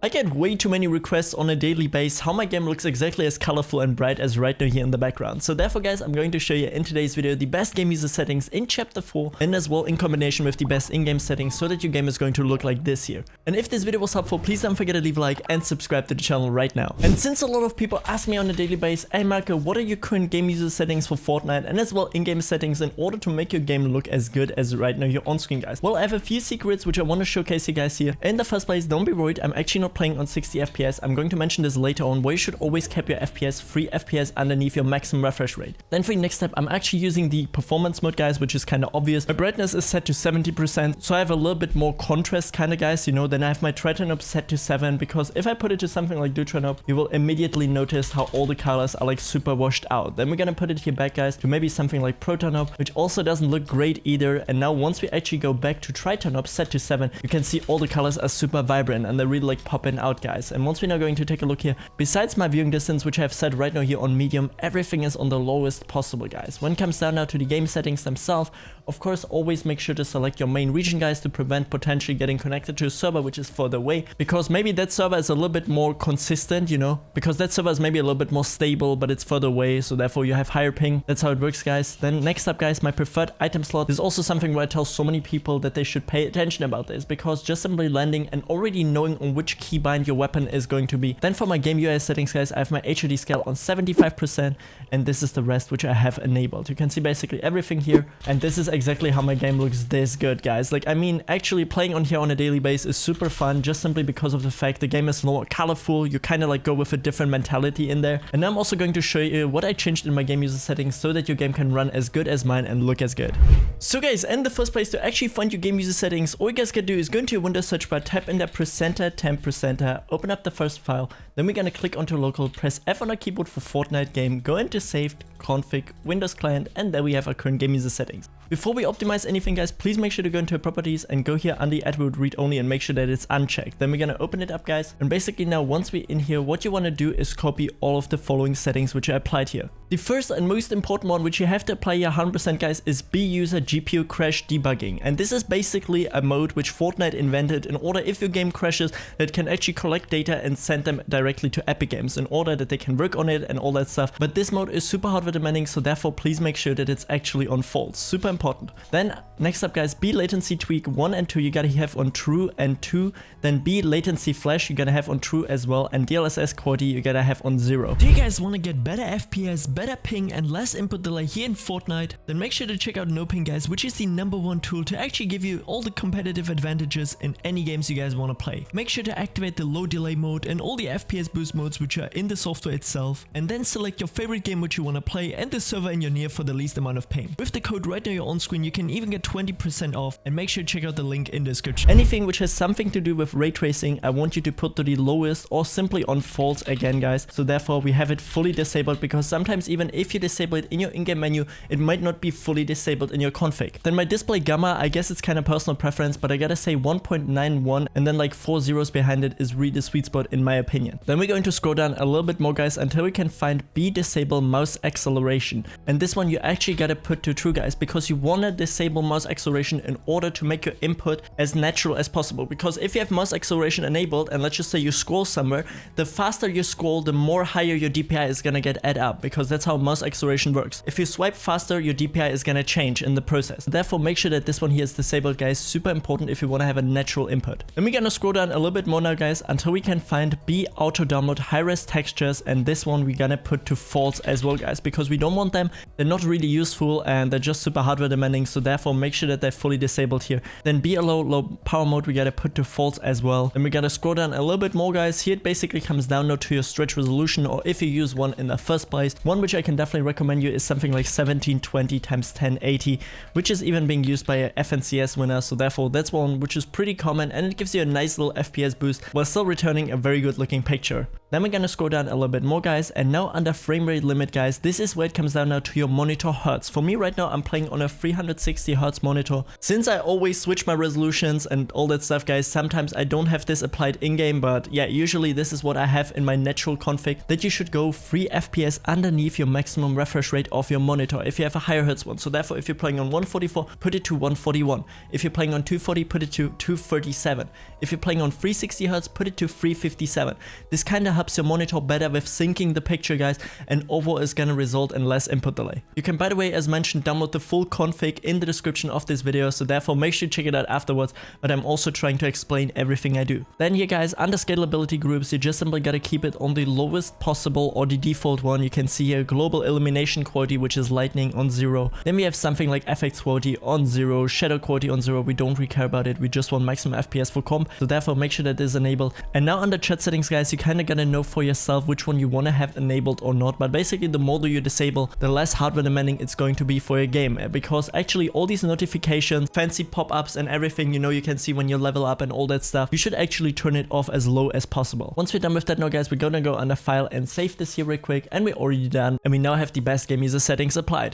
I get way too many requests on a daily basis how my game looks exactly as colorful and bright as right now here in the background. So therefore guys, I'm going to show you in today's video the best game user settings in chapter 4 and as well in combination with the best in-game settings so that your game is going to look like this here. And if this video was helpful, please don't forget to leave a like and subscribe to the channel right now. And since a lot of people ask me on a daily basis, hey Marco, what are your current game user settings for Fortnite and as well in-game settings in order to make your game look as good as right now here on screen, guys? Well, I have a few secrets which I want to showcase you guys here. In the first place, don't be worried, I'm actually not playing on 60 FPS. I'm going to mention this later on, where you should always cap your FPS, 3 FPS underneath your maximum refresh rate. Then for the next step, I'm actually using the performance mode, guys, which is kind of obvious. My brightness is set to 70%, so I have a little bit more contrast kind of, guys, you know. Then I have my Tritonop set to 7, because if I put it to something like Deuteranop, you will immediately notice how all the colors are like super washed out. Then we're gonna put it here back, guys, to maybe something like Protonop, which also doesn't look great either. And now once we actually go back to Tritonop set to 7, you can see all the colors are super vibrant and they really like popping out, guys. And once we're now going to take a look here, besides my viewing distance, which I have set right now here on medium, everything is on the lowest possible, guys. When it comes down now to the game settings themselves, of course, always make sure to select your main region, guys, to prevent potentially getting connected to a server which is further away, because maybe that server is a little bit more consistent, you know, because that server is maybe a little bit more stable, but it's further away, so therefore you have higher ping. That's how it works, guys. Then next up, guys, my preferred item slot. This is also something where I tell so many people that they should pay attention about this, because just simply landing and already knowing on which keybind your weapon is going to be. Then for my game UI settings, guys, I have my HUD scale on 75%, and this is the rest which I have enabled. You can see basically everything here, and this is exactly how my game looks this good, guys. Like, I mean, actually playing on here on a daily basis is super fun, just simply because of the fact the game is more colorful. You kind of like go with a different mentality in there. And now I'm also going to show you what I changed in my game user settings so that your game can run as good as mine and look as good. So guys, in the first place, to actually find your game user settings, all you guys can do is go into your Windows search bar, type in the presenter, temp presenter, open up the first file, then we're gonna click onto local, press F on our keyboard for Fortnite game, go into saved, config, Windows client, and there we have our current game user settings. Before we optimize anything, guys, please make sure to go into properties and go here under the attribute read only and make sure that it's unchecked. Then we're gonna open it up, guys, and basically now once we're in here, what you want to do is copy all of the following settings which I applied here. The first and most important one which you have to apply here 100%, guys, is B-User GPU Crash Debugging. And this is basically a mode which Fortnite invented in order, if your game crashes, that it can actually collect data and send them directly to Epic Games in order that they can work on it and all that stuff. But this mode is super hardware demanding, so therefore please make sure that it's actually on false. Super important. Then next up, guys, B latency tweak 1 and 2 you gotta have on true and 2. Then B latency flash you gotta have on true as well, and DLSS quality you gotta have on 0. Do you guys want to get better FPS, better ping, and less input delay here in Fortnite? Then make sure to check out NoPing, guys, which is the #1 tool to actually give you all the competitive advantages in any games you guys want to play. Make sure to activate the low delay mode and all the FPS boost modes which are in the software itself, and then select your favorite game which you want to play and the server in your near for the least amount of ping. With the code right now you're on screen, you can even get 20% off, and make sure to check out the link in the description. Anything which has something to do with ray tracing, I want you to put to the lowest or simply on false again, guys. So therefore we have it fully disabled, because sometimes even if you disable it in your in-game menu, it might not be fully disabled in your config. Then my display gamma, I guess it's kind of personal preference, but I gotta say 1.91 and then like 4 zeros behind it is really the sweet spot in my opinion. Then we're going to scroll down a little bit more, guys, until we can find B disable mouse acceleration. And this one you actually gotta put to true, guys, because you wanna disable mouse acceleration in order to make your input as natural as possible. Because if you have mouse acceleration enabled, and let's just say you scroll somewhere, the faster you scroll, the more higher your DPI is gonna get add up, because that's how mouse acceleration works. If you swipe faster, your DPI is gonna change in the process. Therefore, make sure that this one here is disabled, guys. Super important if you want to have a natural input. Then we're gonna scroll down a little bit more now, guys, until we can find B auto download high-res textures, and this one we're gonna put to false as well, guys, because we don't want them. They're not really useful and they're just super hardware demanding, so therefore make sure that they're fully disabled here. Then B allow low power mode we gotta put to false as well. Then we gotta scroll down a little bit more, guys. Here it basically comes down now to your stretch resolution, or if you use one in the first place. One which I can definitely recommend you is something like 1720 x 1080, which is even being used by a FNCS winner, so therefore that's one which is pretty common, and it gives you a nice little FPS boost while still returning a very good looking picture. Then we're gonna scroll down a little bit more, guys, and now under frame rate limit, guys, this is where it comes down now to your monitor hertz. For me right now, I'm playing on a 360 hertz monitor. Since I always switch my resolutions and all that stuff, guys, sometimes I don't have this applied in-game, but yeah, usually this is what I have in my natural config, that you should go 3 FPS underneath your maximum refresh rate of your monitor if you have a higher hertz one. So therefore, if you're playing on 144, put it to 141. If you're playing on 240, put it to 237. If you're playing on 360 hertz, put it to 357. This kind of helps your monitor better with syncing the picture, guys, and overall is gonna result in less input delay. You can, by the way, as mentioned, download the full config in the description of this video, so therefore make sure to check it out afterwards, but I'm also trying to explain everything I do. Then here, guys, under scalability groups, you just simply gotta keep it on the lowest possible or the default one. You can see here global illumination quality, which is lightning, on 0. Then we have something like FX quality on 0, shadow quality on 0. We don't really care about it, we just want maximum FPS for comp, so therefore make sure that is enabled. And now under chat settings, guys, you kind of gotta know for yourself which one you want to have enabled or not, but basically the more you disable, the less hardware demanding it's going to be for your game, because actually all these notifications, fancy pop-ups and everything, you know, you can see when you level up and all that stuff, you should actually turn it off as low as possible. Once we're done with that now, guys, we're gonna go under file and save this here real quick, and we're already done, and we now have the best game user settings applied.